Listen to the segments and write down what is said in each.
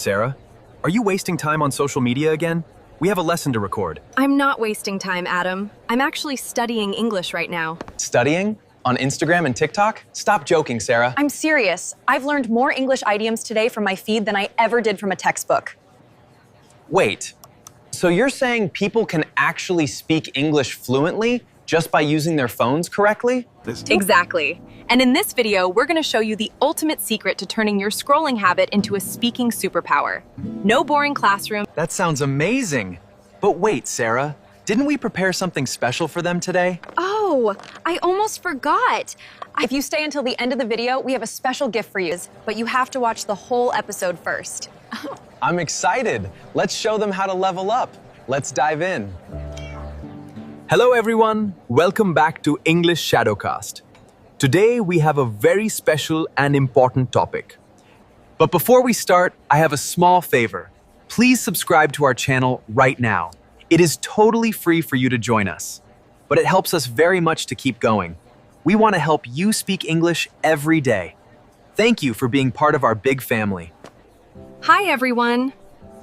Sarah, are you wasting time on social media again? We have a lesson to record. I'm not wasting time, Adam. I'm actually studying English right now. Studying? On Instagram and TikTok? Stop joking, Sarah. I'm serious. I've learned more English idioms today from my feed than I ever did from a textbook. Wait, so you're saying people can actually speak English fluently just by using their phones correctly? Exactly. And in this video, we're going to show you the ultimate secret to turning your scrolling habit into a speaking superpower. No boring classroom. That sounds amazing. But wait, Sarah, didn't we prepare something special for them today? Oh, I almost forgot. If you stay until the end of the video, we have a special gift for you, but you have to watch the whole episode first. I'm excited. Let's show them how to level up. Let's dive in. Hello everyone, welcome back to English Shadowcast. Today we have a very special and important topic. But before we start, I have a small favor. Please subscribe to our channel right now. It is totally free for you to join us, but it helps us very much to keep going. We want to help you speak English every day. Thank you for being part of our big family. Hi, everyone.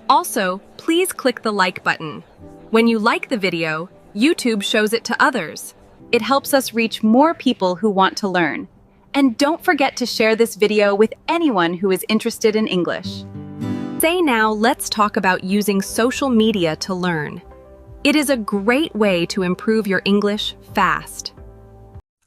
Also, please click the like button. When you like the video, YouTube shows it to others. It helps us reach more people who want to learn. And don't forget to share this video with anyone who is interested in English. Now, let's talk about using social media to learn. It is a great way to improve your English fast.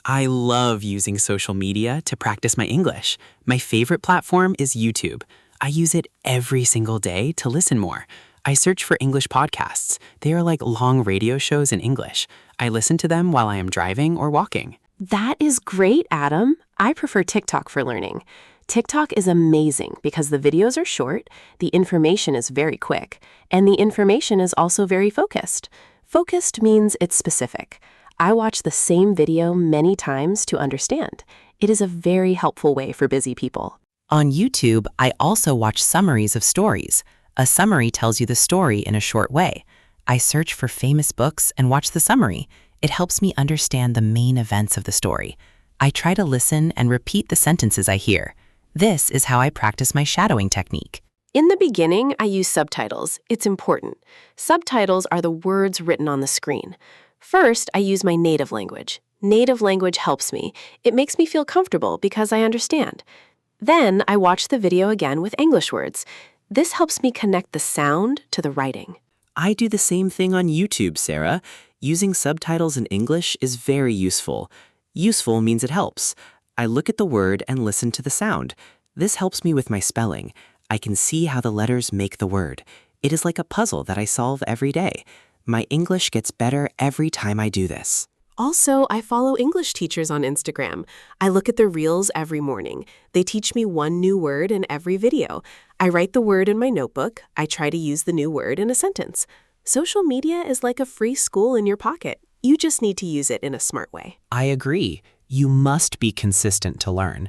I love using social media to practice my English. My favorite platform is YouTube. I use it every single day to listen more. I search for English podcasts. They are like long radio shows in English. I listen to them while I am driving or walking. That is great, Adam. I prefer TikTok for learning. TikTok is amazing because the videos are short, the information is very quick, and the information is also very focused. Focused means it's specific. I watch the same video many times to understand. It is a very helpful way for busy people. On YouTube, I also watch summaries of stories. A summary tells you the story in a short way. I search for famous books and watch the summary. It helps me understand the main events of the story. I try to listen and repeat the sentences I hear. This is how I practice my shadowing technique. In the beginning, I use subtitles. It's important. Subtitles are the words written on the screen. First, I use my native language. Native language helps me. It makes me feel comfortable because I understand. Then I watch the video again with English words. This helps me connect the sound to the writing. I do the same thing on YouTube, Sarah. Using subtitles in English is very useful. Useful means it helps. I look at the word and listen to the sound. This helps me with my spelling. I can see how the letters make the word. It is like a puzzle that I solve every day. My English gets better every time I do this. Also, I follow English teachers on Instagram. I look at their reels every morning. They teach me one new word in every video. I write the word in my notebook. I try to use the new word in a sentence. Social media is like a free school in your pocket. You just need to use it in a smart way. I agree. You must be consistent to learn.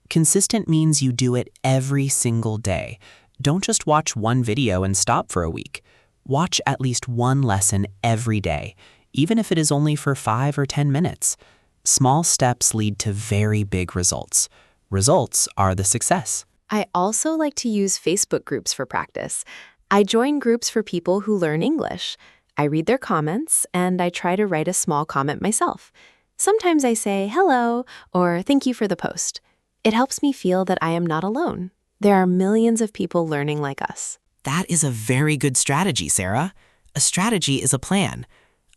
Consistent means you do it every single day. Don't just watch one video and stop for a week. Watch at least one lesson every day, even if it is only for 5 or 10 minutes. Small steps lead to very big results. Results are the success. I also like to use Facebook groups for practice. I join groups for people who learn English. I read their comments, and I try to write a small comment myself. Sometimes I say hello or thank you for the post. It helps me feel that I am not alone. There are millions of people learning like us. That is a very good strategy, Sarah. A strategy is a plan.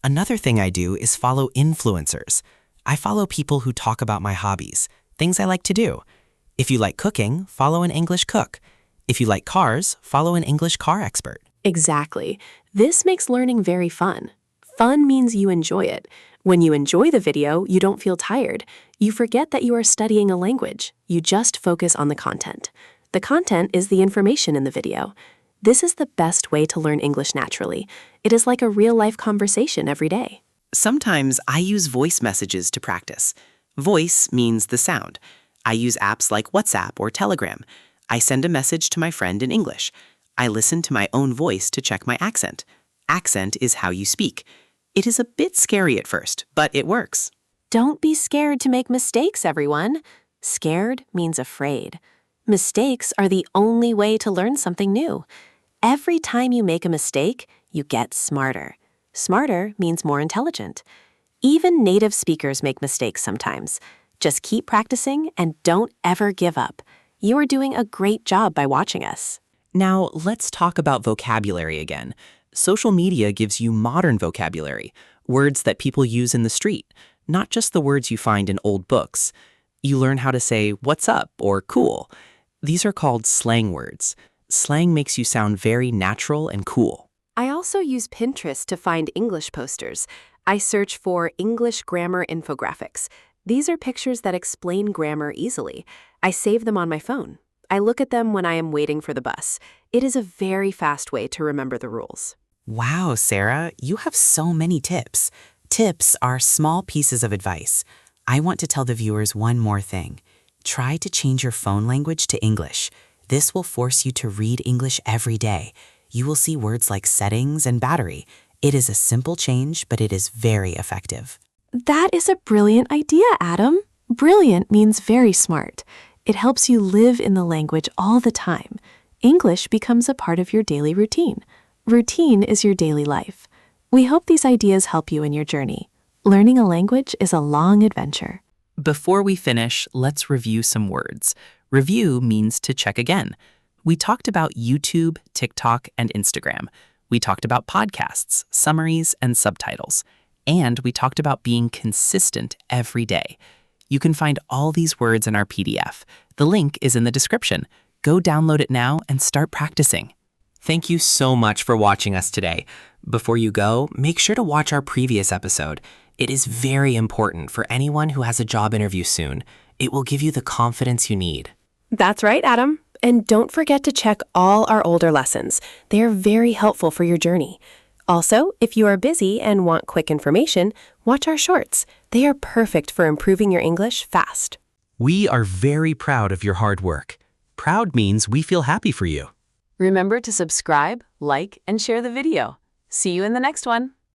Another thing I do is follow influencers. I follow people who talk about my hobbies, things I like to do. If you like cooking, follow an English cook. If you like cars, follow an English car expert. Exactly. This makes learning very fun. Fun means you enjoy it. When you enjoy the video, you don't feel tired. You forget that you are studying a language. You just focus on the content. The content is the information in the video. This is the best way to learn English naturally. It is like a real-life conversation every day. Sometimes I use voice messages to practice. Voice means the sound. I use apps like WhatsApp or Telegram. I send a message to my friend in English. I listen to my own voice to check my accent. Accent is how you speak. It is a bit scary at first, but it works. Don't be scared to make mistakes, everyone. Scared means afraid. Mistakes are the only way to learn something new. Every time you make a mistake, you get smarter. Smarter means more intelligent. Even native speakers make mistakes sometimes. Just keep practicing and don't ever give up. You are doing a great job by watching us. Now, let's talk about vocabulary again. Social media gives you modern vocabulary, words that people use in the street, not just the words you find in old books. You learn how to say "what's up" or "cool." These are called slang words. Slang makes you sound very natural and cool. I also use Pinterest to find English posters. I search for English grammar infographics. These are pictures that explain grammar easily. I save them on my phone. I look at them when I am waiting for the bus. It is a very fast way to remember the rules. Wow, Sarah, you have so many tips. Tips are small pieces of advice. I want to tell the viewers one more thing. Try to change your phone language to English. This will force you to read English every day. You will see words like settings and battery. It is a simple change, but it is very effective. That is a brilliant idea, Adam. Brilliant means very smart. It helps you live in the language all the time. English becomes a part of your daily routine. Routine is your daily life. We hope these ideas help you in your journey. Learning a language is a long adventure. Before we finish, let's review some words. Review means to check again. We talked about YouTube, TikTok, and Instagram. We talked about podcasts, summaries, and subtitles. And we talked about being consistent every day. You can find all these words in our PDF. The link is in the description. Go download it now and start practicing. Thank you so much for watching us today. Before you go, make sure to watch our previous episode. It is very important for anyone who has a job interview soon. It will give you the confidence you need. That's right, Adam. And don't forget to check all our older lessons. They are very helpful for your journey. Also, if you are busy and want quick information, watch our shorts. They are perfect for improving your English fast. We are very proud of your hard work. Proud means we feel happy for you. Remember to subscribe, like, and share the video. See you in the next one.